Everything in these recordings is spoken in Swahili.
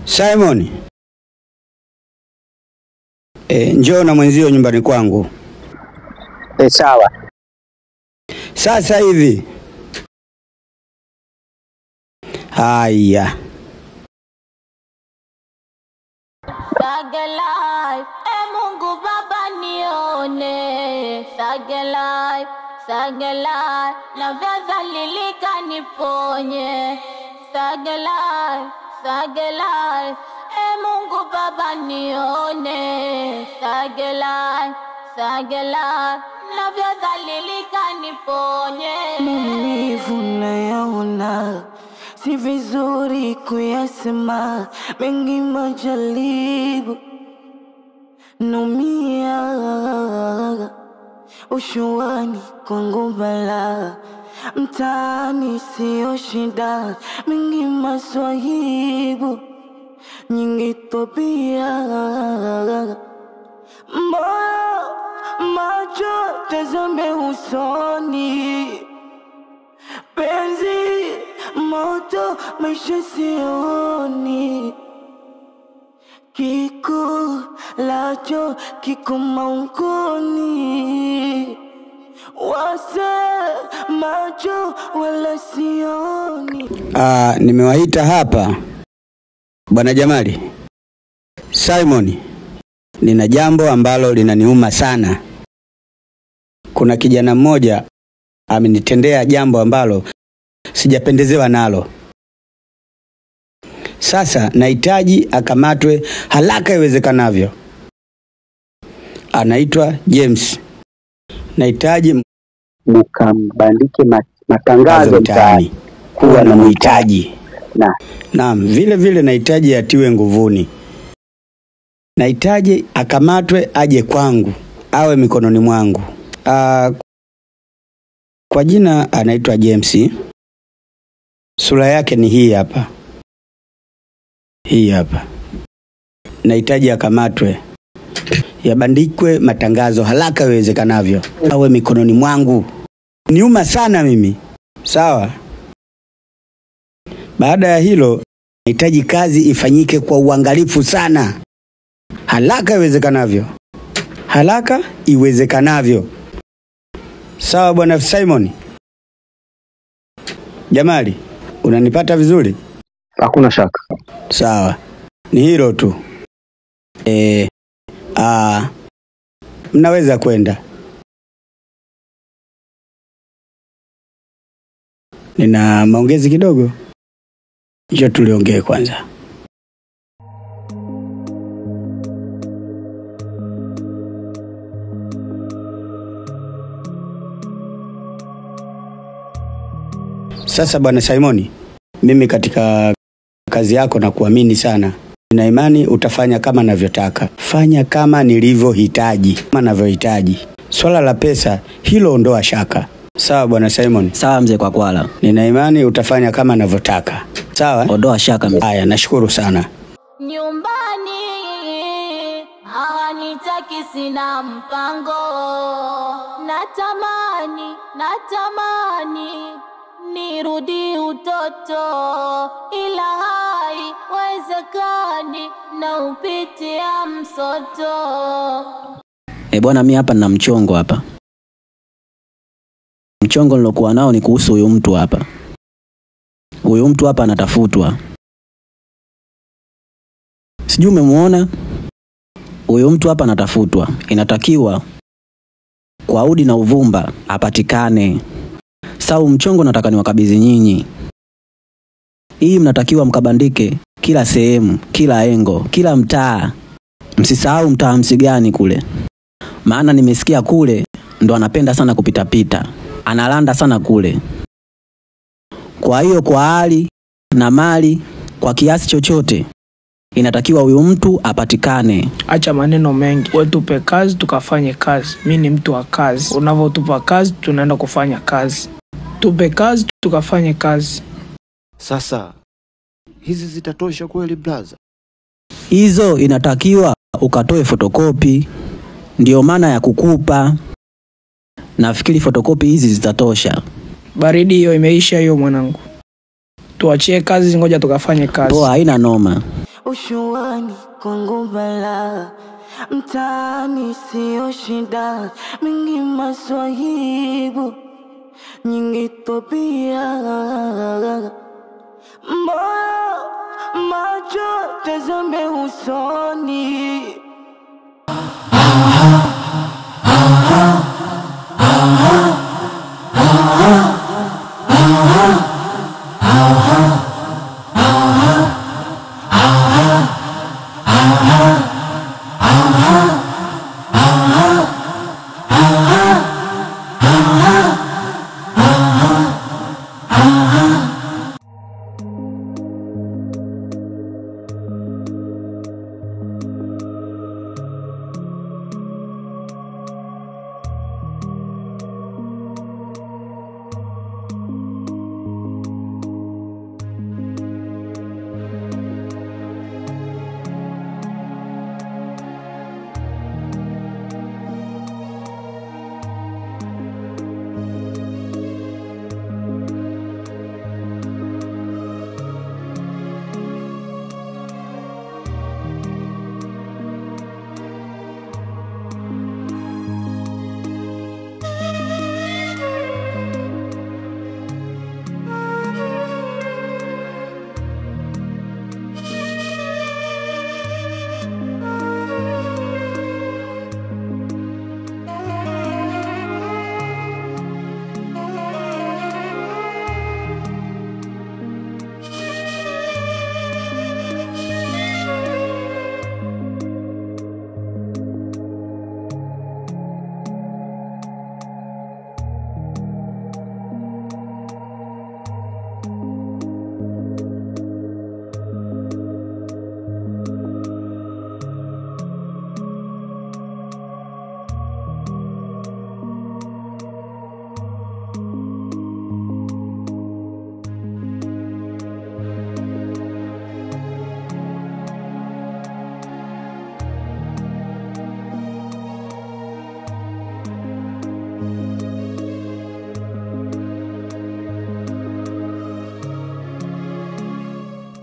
Simon. Njoo na mwenzio nyumbani kwangu. Sawa. Sasa hivi. Haya. Thage life, Mungu Baba nione. Thage life, na vyadhalilika niponye. Thage life, Mungu Baba nione. Thage life, na vyadhalilika niponye. Maumivu nayaona, si vizuri kuyasema, mengi majaribu naumia, ushuani kwangu balaa, mtaani sio shida, mengi maswahibu, nyingi tabia, macho tazame usoni, penzi moto maisha sioni, kiku lacho kiko maungoni, wase macho wala sioni. Nimewaita hapa Bwana Jamali. Simon, nina jambo ambalo linaniuma sana. Kuna kijana mmoja amenitendea jambo ambalo sijapendezewa nalo. Sasa nahitaji akamatwe haraka iwezekanavyo. Anaitwa James. Nahitaji mkambandike matangazo mtaani kuwa na mhitaji. Naam, vile nahitaji atiwe nguvuni. Nahitaji akamatwe aje kwangu, awe mikononi mwangu. Kwa jina anaitwa James. Sura yake ni hii hapa. Nahitaji akamatwe, yabandikwe matangazo haraka iwezekanavyo, awe mikononi mwangu. Niuma sana mimi. Sawa? Baada ya hilo, nahitaji kazi ifanyike kwa uangalifu sana, haraka iwezekanavyo. Sawa Bwana Simon? Jamali, unanipata vizuri? Hakuna shaka. Sawa. Ni hilo tu. Mnaweza kwenda. Nina maongezi kidogo. Njoo tuliongee kwanza. Sasa Bwana Simoni, mimi katika kazi yako na kuamini sana. Nina imani utafanya kama ninavyotaka. Fanya kama nilivyohitaji, kama ninavyohitaji. Swala la pesa hilo ondoa shaka. Sawa Bwana Simon? Sawa mzee kwa kwala. Nina imani utafanya kama ninavyotaka. Sawa? Ondoa shaka. Haya, nashukuru sana. Nyumbani hawanitaki, sina mpango. Natamani nirudi utoto, ila haiwezekani na upitia msoto. Bwana mimi hapa nina mchongo hapa. Mchongo nilokuwa nao ni kuhusu huyu mtu hapa. Huyu mtu hapa anatafutwa. Sijui umemuona? Huyu mtu hapa anatafutwa. Inatakiwa kwa udi na uvumba apatikane. Sasa mchongo nataka niwakabidhi nyinyi. Hii mnatakiwa mkabandike kila sehemu, kila engo, kila mtaa. Msisahau mtaa Msigani kule. Maana nimesikia kule ndo anapenda sana kupita pita. Analanda sana kule. Kwa hiyo kwa hali na mali, kwa kiasi chochote, inatakiwa huyu mtu apatikane. Acha maneno mengi. Wewe tupe kazi tukafanye kazi. Mimi ni mtu wa kazi. Unavotupa kazi tunaenda kufanya kazi. Tupe kazi tukafanye kazi. Sasa hizi zitatosha kweli brother? Hizo inatakiwa ukatoe fotokopi. Ndio maana ya kukupa. Nafikiri fotokopi hizi zitatosha. Baridi hiyo imeisha hiyo mwanangu. Tuachie kazi, ngoja tukafanye kazi. Poa, haina noma. ushuani kwangu bala, mtaani sio shida, mingi maswahibu, nyingi topia. Moyo macho tazame usoni,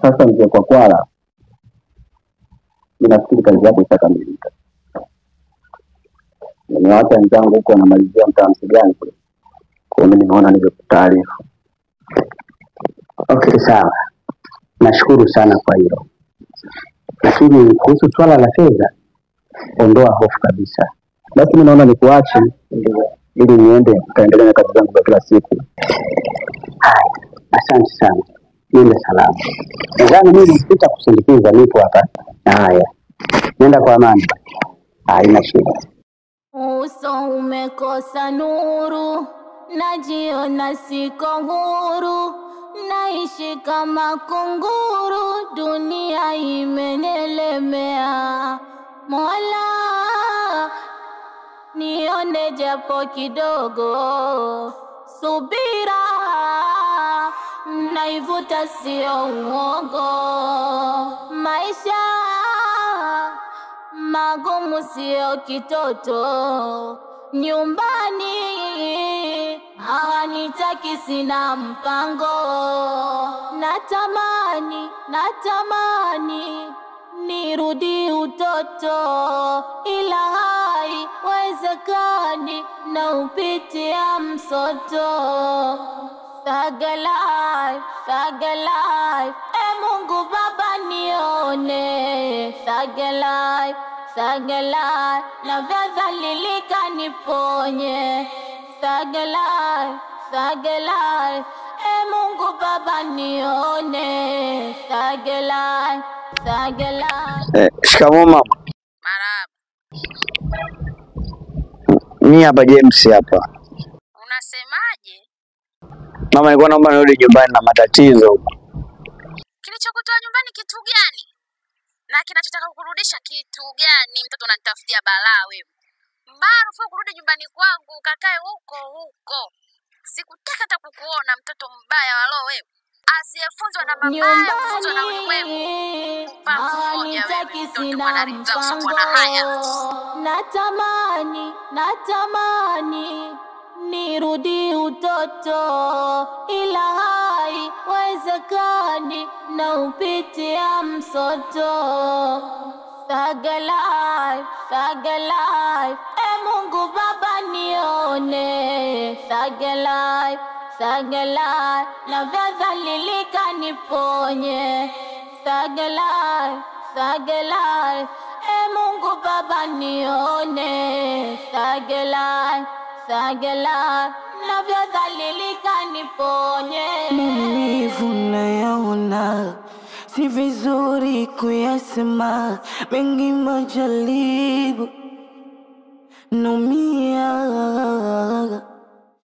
Sasa mzee kwa Kwala, ninafikiri kazi yako itakamilika. Nimewacha wenzangu huko wanamalizia mtaa Msigani kule. Kwa hiyo nimeona nije kutaarifu. Okay, sawa. Nashukuru sana kwa hilo. Lakini kuhusu swala la fedha, ondoa hofu kabisa. Basi mimi naona nikuache ili niende kaendelee na kazi zangu za kila siku. Asante sana. Niende salama. Nadhani mimi sitakusindikiza, nipo hapa. Haya. Nenda kwa amani. Haina shida. Uso umekosa nuru, najiona siko huru, naishi kama kunguru, dunia imenielemea. Mola, nione japo kidogo, subira naivuta sio uongo, maisha magumu sio kitoto, nyumbani hawanitaki, sina mpango, natamani nirudi utoto, ila haiwezekani na upitia msoto. Thug alive, Mungu Baba nione. Thug alive, na vyadhalilika niponye. Thug alive, Mungu Baba nione. Thug alive. Shikamoo mama. Marahaba. Mimi hapa James hapa. Unasemaje? Mama, nilikuwa naomba nirudi nyumbani na matatizo. Kilichokutoa nyumbani kitu gani? Na kinachotaka kukurudisha kitu gani? Mtoto unanitafutia balaa wewe. Maarufu kurudi nyumbani kwangu ukakae huko. Sikutaka hata kukuona, mtoto mbaya wa roho wewe. Asiyefunzwa na mabaya, funzwa na ulimwengu. Hawanitaki, sina mpango, natamani nirudi utoto, ila haiwezekani na upitia msoto. Thug life, Thug life, Mungu Baba nione. Thug life, Thug life, navyodhalilika niponye. Thug life, Thug life, Mungu Baba nione. Thug life, Thug life, navyodhalilika niponye. Maumivu nayaona, si vizuri kuyasema, mengi majaribu naumia.